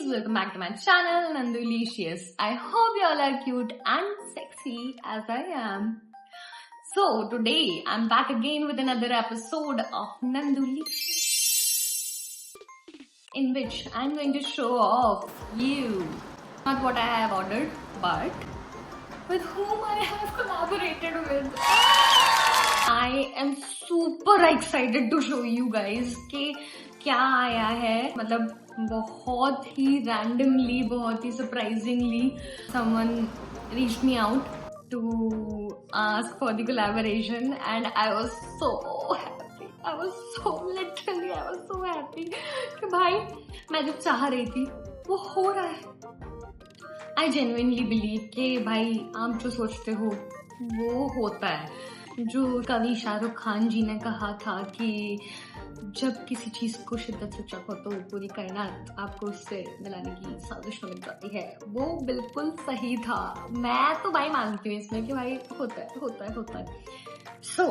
welcome back to my channel Nandulicious. I hope you all are cute and sexy as I am. So today I'm back again with another episode of Nandulicious, in which I'm going to show off you, not what I have ordered, but with whom I have collaborated with. I am super excited to show you guys कि क्या आया है. मतलब बहुत ही randomly, बहुत ही surprisingly someone reached me out to ask for the collaboration and I was so happy. I was so happy कि भाई मैं जो चाह रही थी वो हो रहा है. I genuinely believe कि भाई आप जो सोचते हो वो होता है. जो कवि शाहरुख खान जी ने कहा था कि जब किसी चीज को शिद्दत से चाहो तो पूरी कायनात आपको उससे मिलाने की साजिश में लग जाती है, वो बिल्कुल सही था. मैं तो भाई मानती हूँ इसमें कि भाई होता है. So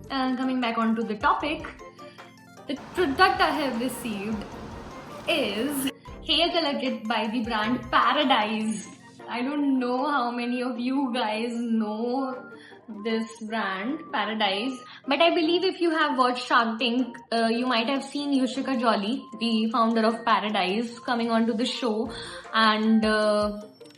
coming back on to the topic, the product I have received is hair color kit by the brand Paradise. I don't know how many of you guys know this brand Paradise, but I believe if you have watched Shark Tank, you might have seen Yushika Jolly, the founder of Paradise, coming onto the show and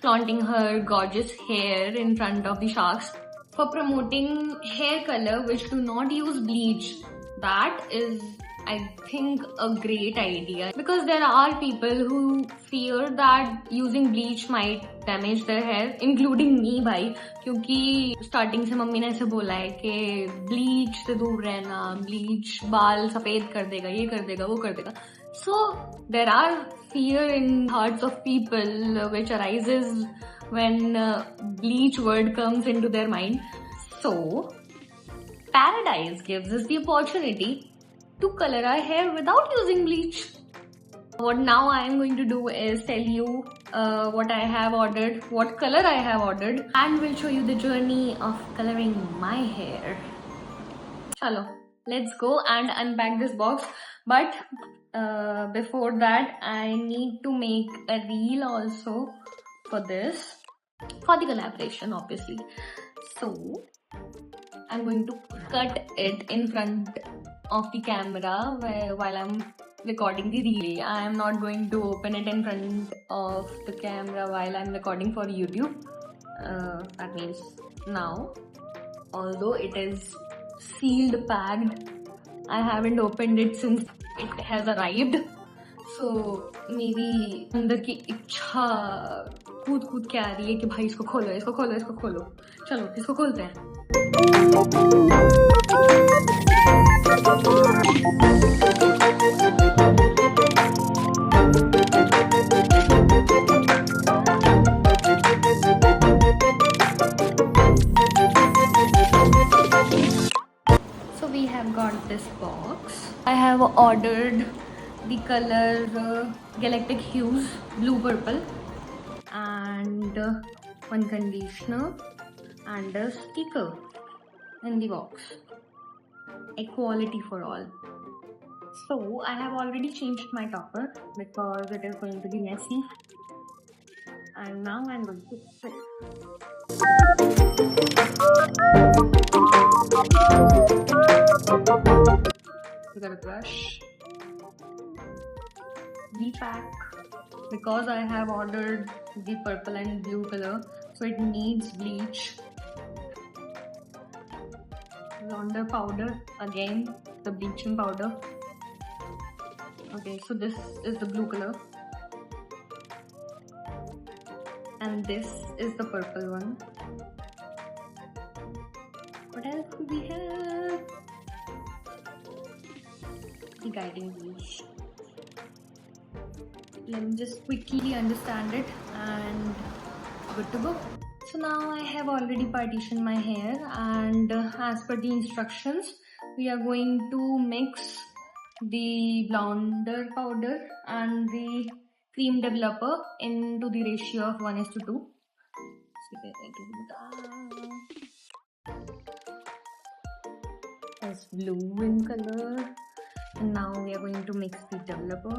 flaunting her gorgeous hair in front of the sharks for promoting hair color which do not use bleach. That is, I think, a great idea because there are people who fear that using bleach might damage their hair, including me भाई, क्योंकि starting से mummy ने ऐसे बोला है कि bleach से दूर रहना, bleach बाल सफेद कर देगा, ये कर देगा, वो कर देगा. So there are fear in hearts of people which arises when bleach word comes into their mind. So Paradise gives us the opportunity to color our hair without using bleach. What now I am going to do is tell you what I have ordered, what color I have ordered, and will show you the journey of coloring my hair. Chalo, let's go and unpack this box. But before that, I need to make a reel also for this, for the collaboration obviously. So I'm going to cut it in front of the camera while I'm recording the reel. I am not going to open it in front of the camera while I'm recording for YouTube. That means now, although it is sealed, packed, I haven't opened it since it has arrived. So maybe अंदर की इच्छा कूद के आ रही है कि भाई इसको खोलो. चलो इसको खोलते हैं. So we have got this box. I have ordered the color Galactic Hues, blue purple, and one conditioner and a sticker in the box. Equality for all. So I have already changed my topper because it is going to be messy, and now I'm going to spray. We got a brush, the pack, because I have ordered the purple and blue color, so it needs bleach. Launder powder, again the bleaching powder. Okay, so this is the blue color and this is the purple one. What else do we have? The guiding leash. Let me just quickly understand it and good to go. So now I have already partitioned my hair, and as per the instructions, we are going to mix the blonder powder and the cream developer into the ratio of 1:2. So we are going to do that. It's blue in color, and now we are going to mix the developer.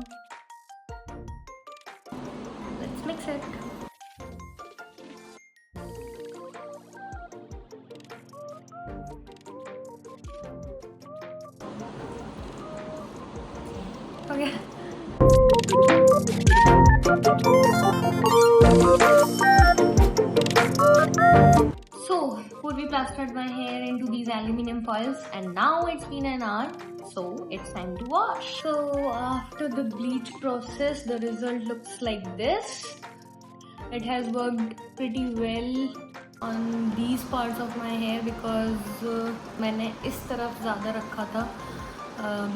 गया. So, Purvi plastered my hair into these aluminum foils and now it's been an hour, so it's time to wash. So, after the bleach process, the result looks like this. It has worked pretty well on these parts of my hair because मैंने इस तरफ ज़्यादा रखा था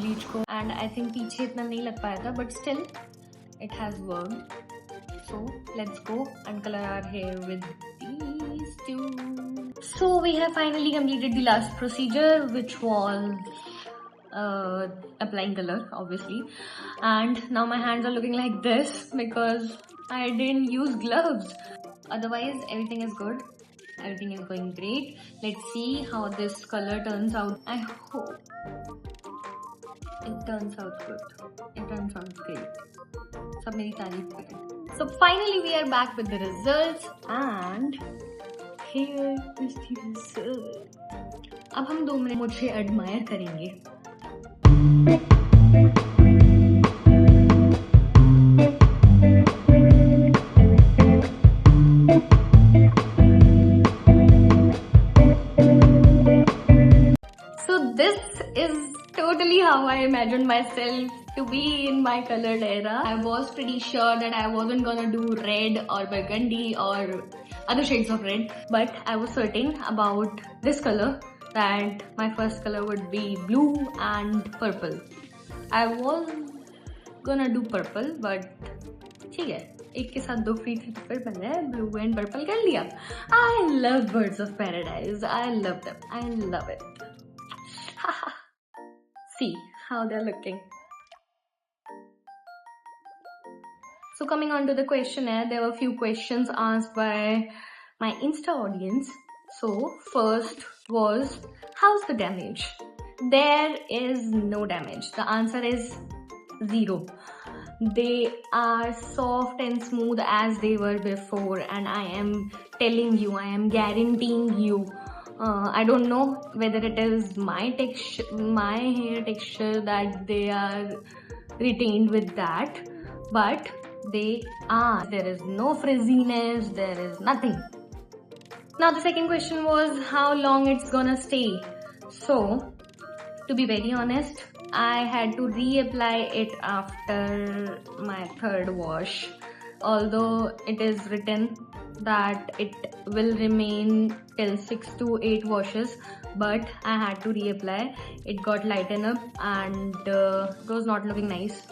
bleach को and I think पीछे इतना नहीं लग पाया था, but still it has worked. So let's go and color our hair with these two. So we have finally completed the last procedure, which was applying color, obviously, and now my hands are looking like this because I didn't use gloves. Otherwise everything is good, everything is going great. Let's see how this color turns out. I hope it turns out good, it turns out great. सब मेरी तारीफ करें. So finally we are back with the results and here is the result. अब हम 2 minute मुझे admire करेंगे. So this is totally how I imagined myself to be in my colored era. I was pretty sure that I wasn't gonna do red or burgundy or other shades of red, but I was certain about this color that my first color would be blue and purple. I was gonna do purple, but ठीक है, एक के साथ 2 free थी तो फिर मैंने blue and purple कर लिया. I love Birds of Paradise. I love them. I love it. See how they're looking. So coming on to the questionnaire, there were a few questions asked by my Insta audience. So first was, how's the damage? There is no damage. The answer is 0. They are soft and smooth as they were before, and I am telling you, I am guaranteeing you. I don't know whether it is my texture, my hair texture, that they are retained with that, but they are. There is no frizziness, there is nothing. Now the second question was how long it's gonna stay. So to be very honest, I had to reapply it after my 3rd wash. Although it is written that it will remain till 6 to 8 washes, but I had to reapply. It got lightened up and it was not looking nice.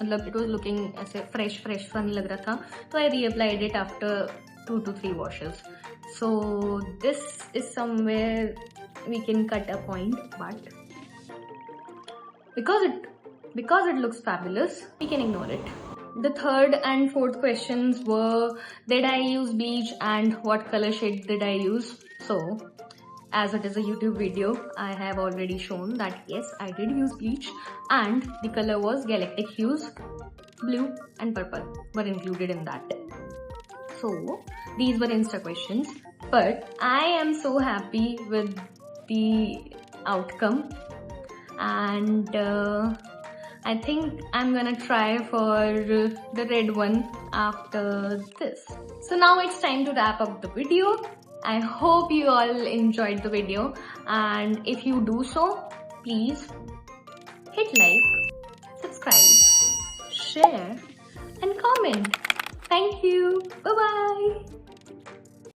It was looking ऐसे fresh सा नहीं लग रहा था. So I reapplied it after 2 to 3 washes. So this is somewhere we can cut a point, but because it looks fabulous, we can ignore it. The 3rd and 4th questions were, did I use bleach and what color shade did I use? So as it is a YouTube video, I have already shown that yes, I did use bleach and the color was Galactic Hues. Blue and purple were included in that. So these were Insta questions, but I am so happy with the outcome, and I think I'm gonna try for the red one after this. So now it's time to wrap up the video. I hope you all enjoyed the video, and if you do so, please hit like, subscribe, share and comment. Thank you. Bye bye.